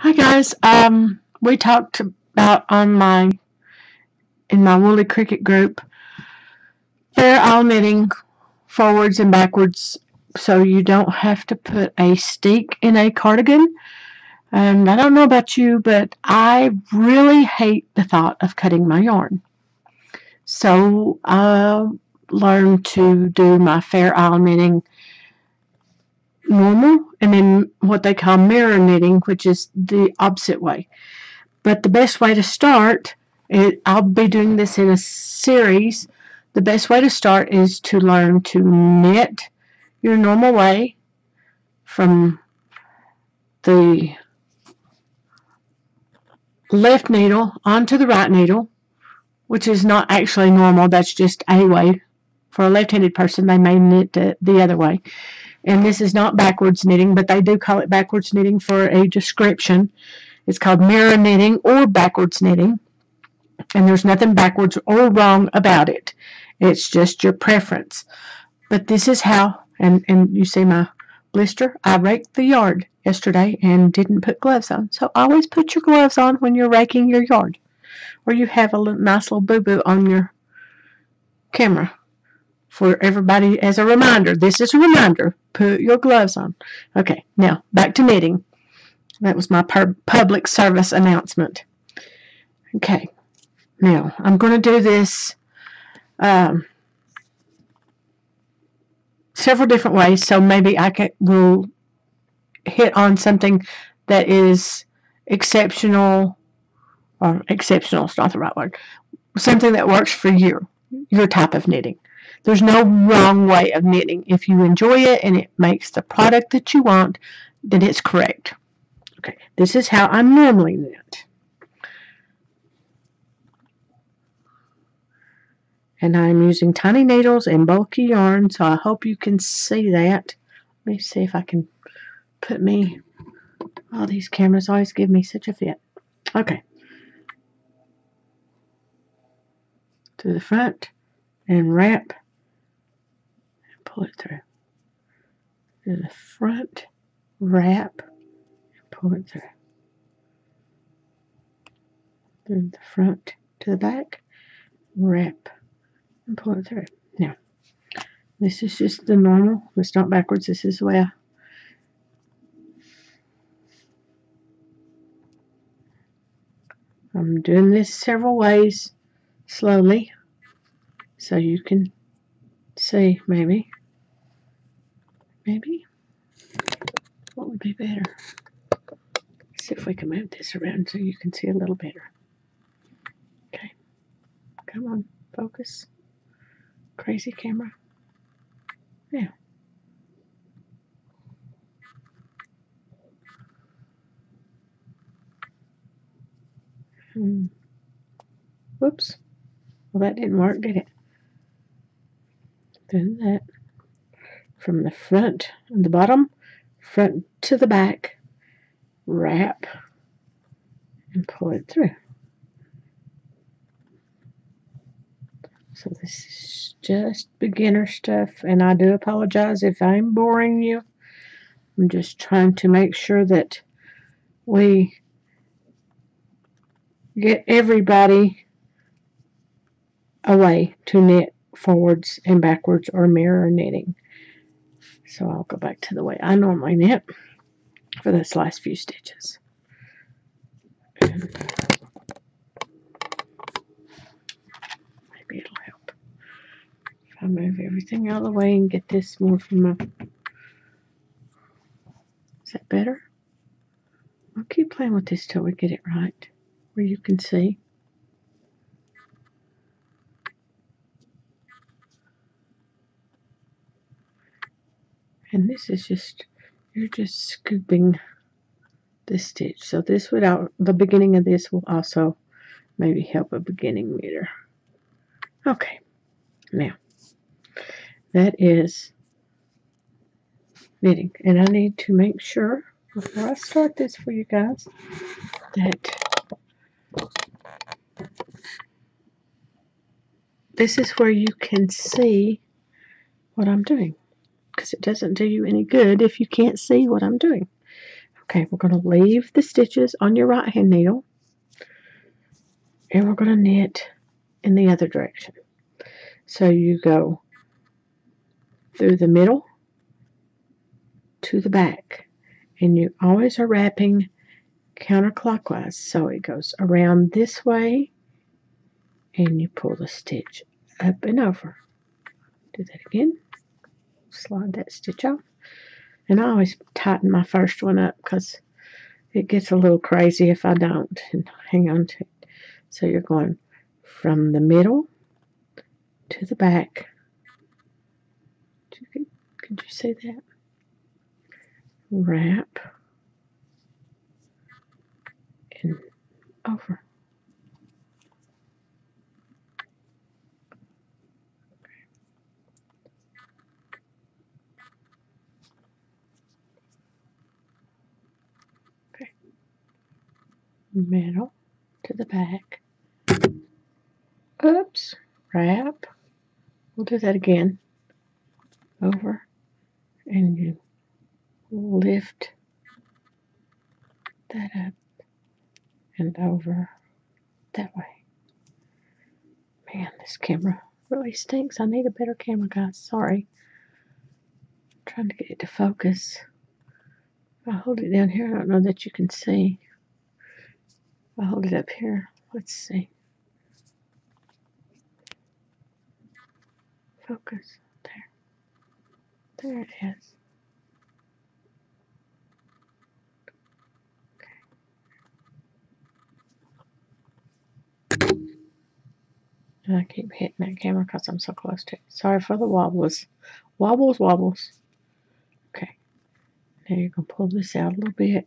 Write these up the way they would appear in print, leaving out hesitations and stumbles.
Hi guys. We talked about in my Woolly Cricket group, fair all knitting forwards and backwards, so you don't have to put a steek in a cardigan. And I don't know about you, but I really hate the thought of cutting my yarn. So I learned to do my fair aisle knitting normal, and then what they call mirror knitting, which is the opposite way. But the best way to start, I'll be doing this in a series. The best way to start is to learn to knit your normal way from the left needle onto the right needle, which is not actually normal. That's just a way. For a left-handed person, they may knit the other way. And this is not backwards knitting, but they do call it backwards knitting for a description. It's called mirror knitting or backwards knitting. And there's nothing backwards or wrong about it. It's just your preference. But this is how, and you see my blister, I raked the yard yesterday and didn't put gloves on. So always put your gloves on when you're raking your yard. Or you have a nice little boo-boo on your camera. For everybody as a reminder. This is a reminder. Put your gloves on. Okay, now back to knitting. That was my public service announcement. Okay, now I'm going to do this several different ways, so maybe will hit on something that is exceptional, or exceptional is not the right word, something that works for your type of knitting. There's no wrong way of knitting. If you enjoy it and it makes the product that you want, then it's correct. Okay, this is how I normally knit. And I'm using tiny needles and bulky yarn, so I hope you can see that. Let me see if I can put me... All these cameras always give me such a fit. Okay. To the front and wrap and pull it through. To the front, wrap and pull it through. To the front to the back, wrap and pull it through. Now, this is just the normal. It's not backwards. This is the way I'm doing this several ways, slowly, so you can see maybe what would be better. Let's see if we can move this around so you can see a little better. Okay, come on, focus. Crazy camera. Now. Whoops. Well, that didn't work, did it? Do that from the front and the bottom, front to the back, wrap and pull it through. So this is just beginner stuff, and I do apologize if I'm boring you. I'm just trying to make sure that we get everybody a way to knit forwards and backwards or mirror knitting. So I'll go back to the way I normally knit for this last few stitches. And maybe it'll help if I move everything out of the way and get this more from my... Is that better? I'll keep playing with this till we get it right, where you can see. And this is just, you're just scooping the stitch. So this would the beginning of this will also maybe help a beginning knitter. Okay, now that is knitting, and I need to make sure before I start this for you guys that this is where you can see what I'm doing, because it doesn't do you any good if you can't see what I'm doing. Okay, we're going to leave the stitches on your right hand needle, and we're going to knit in the other direction. So you go through the middle to the back, and you always are wrapping counterclockwise. So it goes around this way, and you pull the stitch up and over. Do that again. Slide that stitch off. And I always tighten my first one up because it gets a little crazy if I don't and hang on to it. So you're going from the middle to the back. Could you see that? Wrap and over. Okay. Middle to the back. Oops. Wrap. We'll do that again. Over. And you lift that up and over that way. Man, this camera really stinks. I need a better camera, guys. Sorry. I'm trying to get it to focus. If I hold it down here, I don't know that you can see. If I hold it up here, let's see. Focus. There. There it is. And I keep hitting that camera because I'm so close to it. Sorry for the wobbles. Wobbles. Okay. Now you're going to pull this out a little bit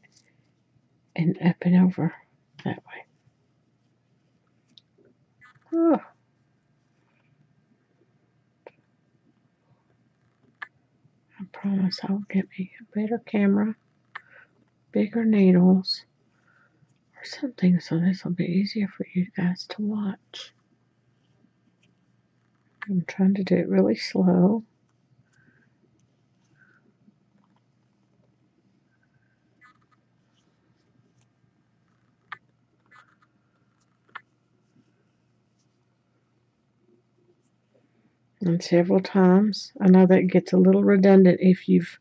and up and over that way. Oh. I promise I'll get me a better camera, bigger needles, or something so this will be easier for you guys to watch. I'm trying to do it really slow. And several times. I know that gets a little redundant if you've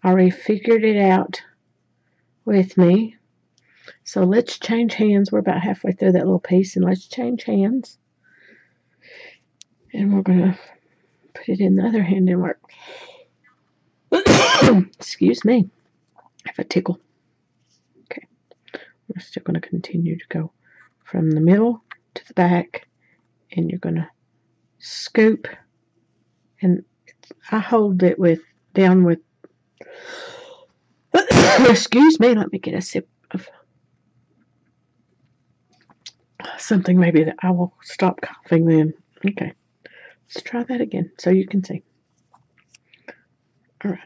already figured it out with me. So let's change hands. We're about halfway through that little piece, and let's change hands. And we're going to put it in the other hand and work. Excuse me if I tickle. Okay. We're still going to continue to go from the middle to the back, and you're going to scoop, and I hold it down with excuse me, let me get a sip of something maybe that I will stop coughing then. Okay, let's try that again so you can see. All right.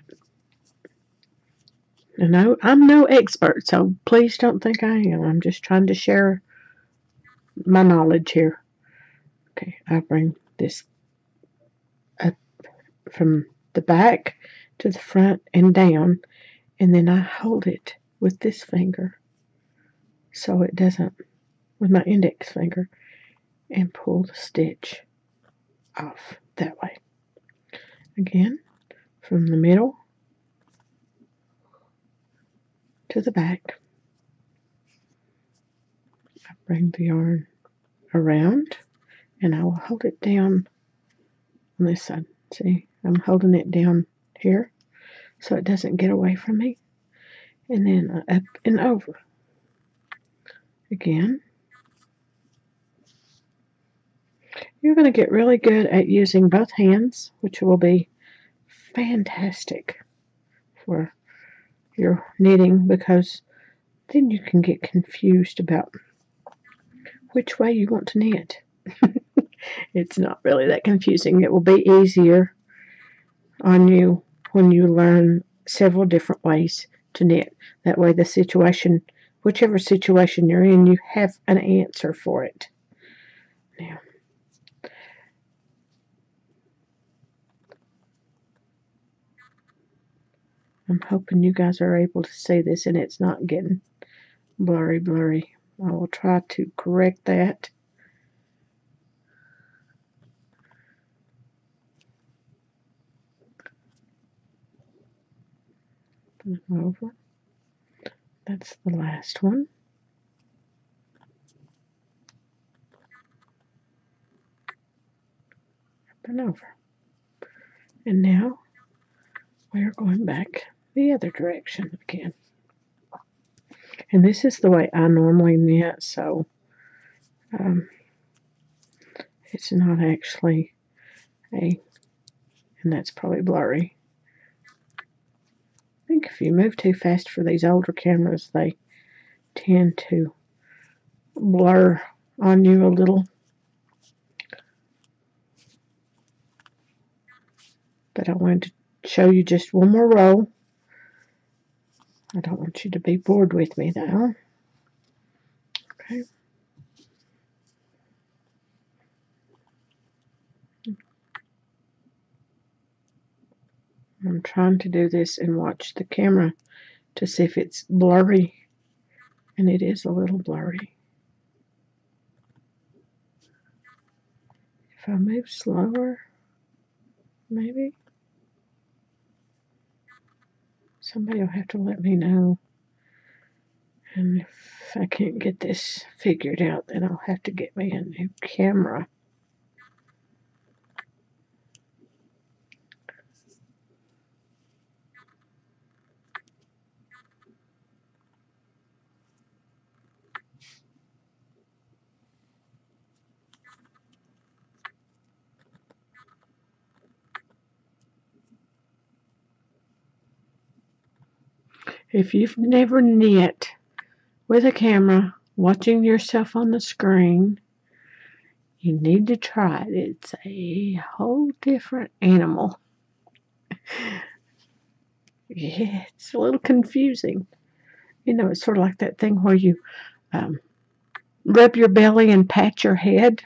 No, I'm no expert, so please don't think I am. I'm just trying to share my knowledge here. Okay, I bring this up from the back to the front and down, and then I hold it with this finger so it doesn't, with my index finger, and pull the stitch off that way. Again, from the middle to the back. I bring the yarn around, and I will hold it down on this side. See, I'm holding it down here so it doesn't get away from me. And then up and over. Again. You're going to get really good at using both hands, which will be fantastic for your knitting, because then you can get confused about which way you want to knit. It's not really that confusing. It will be easier on you when you learn several different ways to knit. That way the situation, whichever situation you're in, you have an answer for it. Now, I'm hoping you guys are able to see this and it's not getting blurry. I will try to correct that. Over. That's the last one. Up and over. And now we're going back the other direction again. And this is the way I normally knit, so it's not actually and that's probably blurry. I think if you move too fast for these older cameras, they tend to blur on you a little. But I wanted to show you just one more row. I don't want you to be bored with me though. Okay. I'm trying to do this and watch the camera to see if it's blurry, and it is a little blurry. If I move slower, maybe. Somebody will have to let me know. And if I can't get this figured out, then I'll have to get me a new camera. If you've never knit with a camera, watching yourself on the screen, you need to try it. It's a whole different animal. Yeah, it's a little confusing. You know, it's sort of like that thing where you rub your belly and pat your head.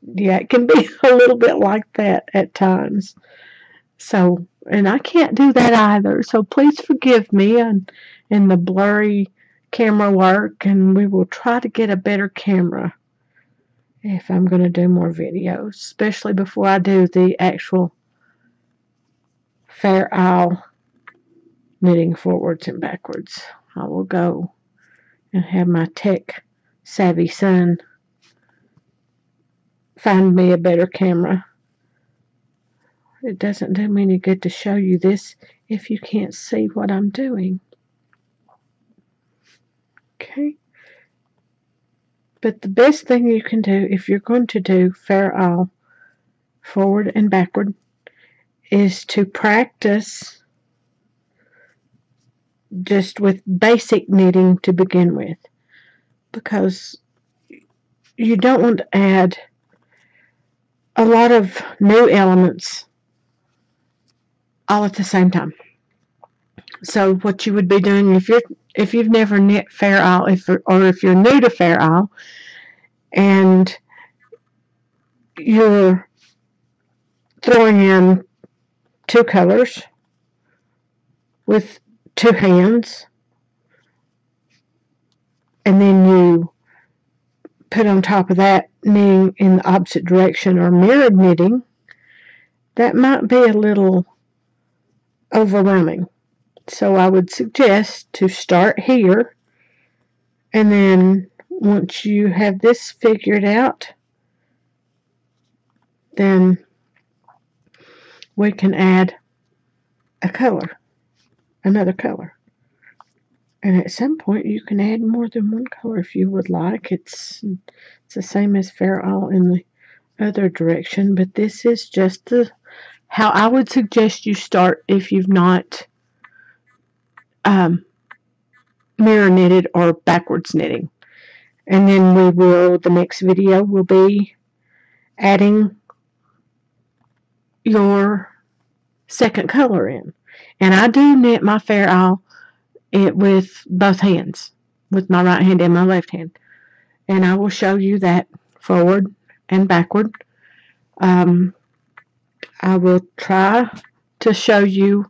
Yeah, it can be a little bit like that at times. So, and I can't do that either. So please forgive me and the blurry camera work, and we will try to get a better camera if I'm going to do more videos, especially before I do the actual Fair Isle knitting forwards and backwards. I will go and have my tech savvy son find me a better camera. It doesn't do me any good to show you this if you can't see what I'm doing. Okay. But the best thing you can do if you're going to do Fair Isle forward and backward is to practice just with basic knitting to begin with, because you don't want to add a lot of new elements all at the same time. So what you would be doing if you've never knit Fair Isle, or if you're new to Fair Isle and you're throwing in 2 colors with 2 hands, and then you put on top of that knitting in the opposite direction or mirrored knitting, that might be a little overwhelming. So I would suggest to start here, and then once you have this figured out, then we can add a color, another color. And at some point you can add more than one color if you would like. It's the same as Fair Isle in the other direction, but this is just how I would suggest you start if you've not mirror knitted or backwards knitting. And then the next video will be adding your second color in. And I do knit my Fair Isle with both hands, with my right hand and my left hand. And I will show you that forward and backward. I will try to show you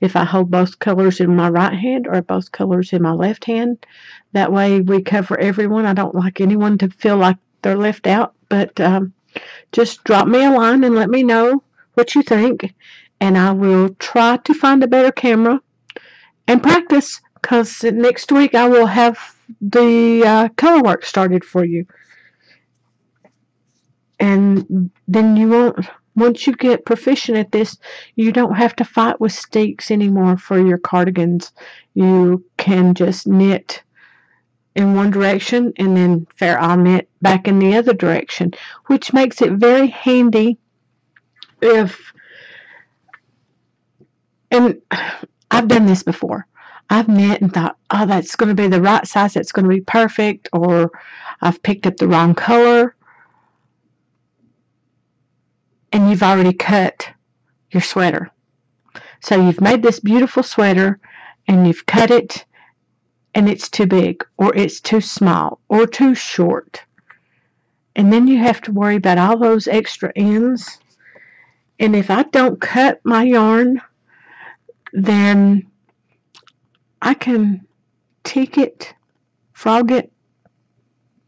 if I hold both colors in my right hand or both colors in my left hand. That way we cover everyone. I don't like anyone to feel like they're left out, but just drop me a line and let me know what you think, and I will try to find a better camera and practice, because next week I will have the color work started for you. And then you won't, once you get proficient at this, you don't have to fight with steeks anymore for your cardigans. You can just knit in one direction and then fair isle knit back in the other direction, which makes it very handy if, and I've done this before. I've knit and thought, oh, that's going to be the right size, that's going to be perfect, or I've picked up the wrong color, and you've already cut your sweater. So you've made this beautiful sweater and you've cut it, and it's too big, or it's too small, or too short. And then you have to worry about all those extra ends. And if I don't cut my yarn, then I can take it, frog it,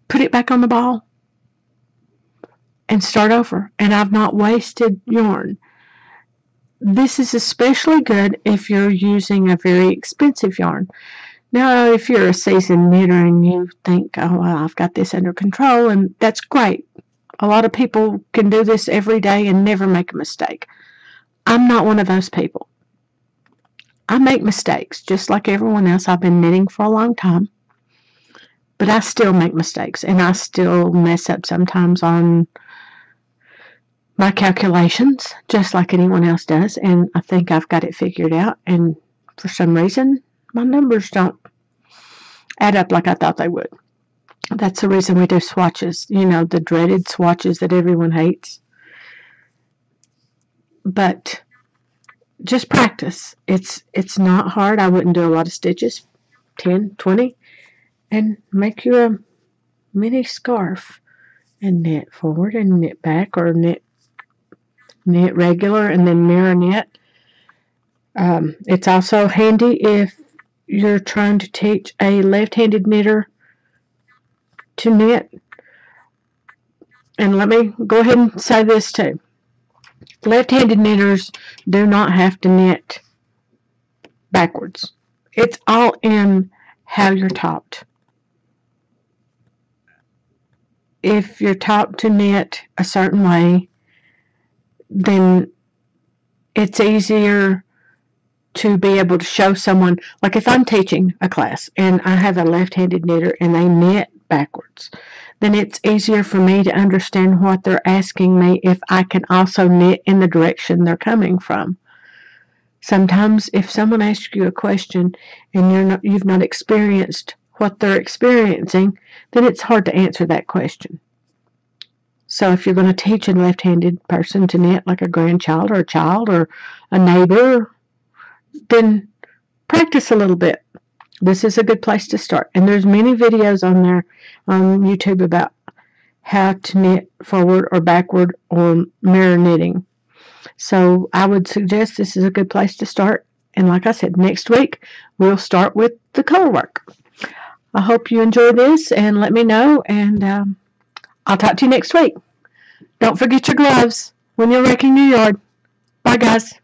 put it back on the ball, and start over. And I've not wasted yarn. This is especially good if you're using a very expensive yarn. Now, if you're a seasoned knitter and you think, oh, well, I've got this under control, and that's great. A lot of people can do this every day and never make a mistake. I'm not one of those people. I make mistakes just like everyone else. I've been knitting for a long time, but I still make mistakes, and I still mess up sometimes on my calculations, just like anyone else does, and I think I've got it figured out, and for some reason, my numbers don't add up like I thought they would. That's the reason we do swatches, you know, the dreaded swatches that everyone hates. But just practice. It's not hard. I wouldn't do a lot of stitches, 10, 20, and make you a mini scarf and knit forward and knit back, or knit regular and then mirror knit. It's also handy if you're trying to teach a left-handed knitter to knit. And let me go ahead and say this too. Left-handed knitters do not have to knit backwards. It's all in how you're taught. If you're taught to knit a certain way, then it's easier to be able to show someone. Like if I'm teaching a class and I have a left-handed knitter and they knit backwards, then it's easier for me to understand what they're asking me if I can also knit in the direction they're coming from. Sometimes if someone asks you a question and you've not experienced what they're experiencing, then it's hard to answer that question. So if you're going to teach a left-handed person to knit, like a grandchild or a child or a neighbor, then practice a little bit. This is a good place to start. And there's many videos on there on YouTube about how to knit forward or backward or mirror knitting. So I would suggest this is a good place to start. And like I said, next week we'll start with the color work. I hope you enjoy this and let me know, and I'll talk to you next week. Don't forget your gloves when you're raking your yard. Bye, guys.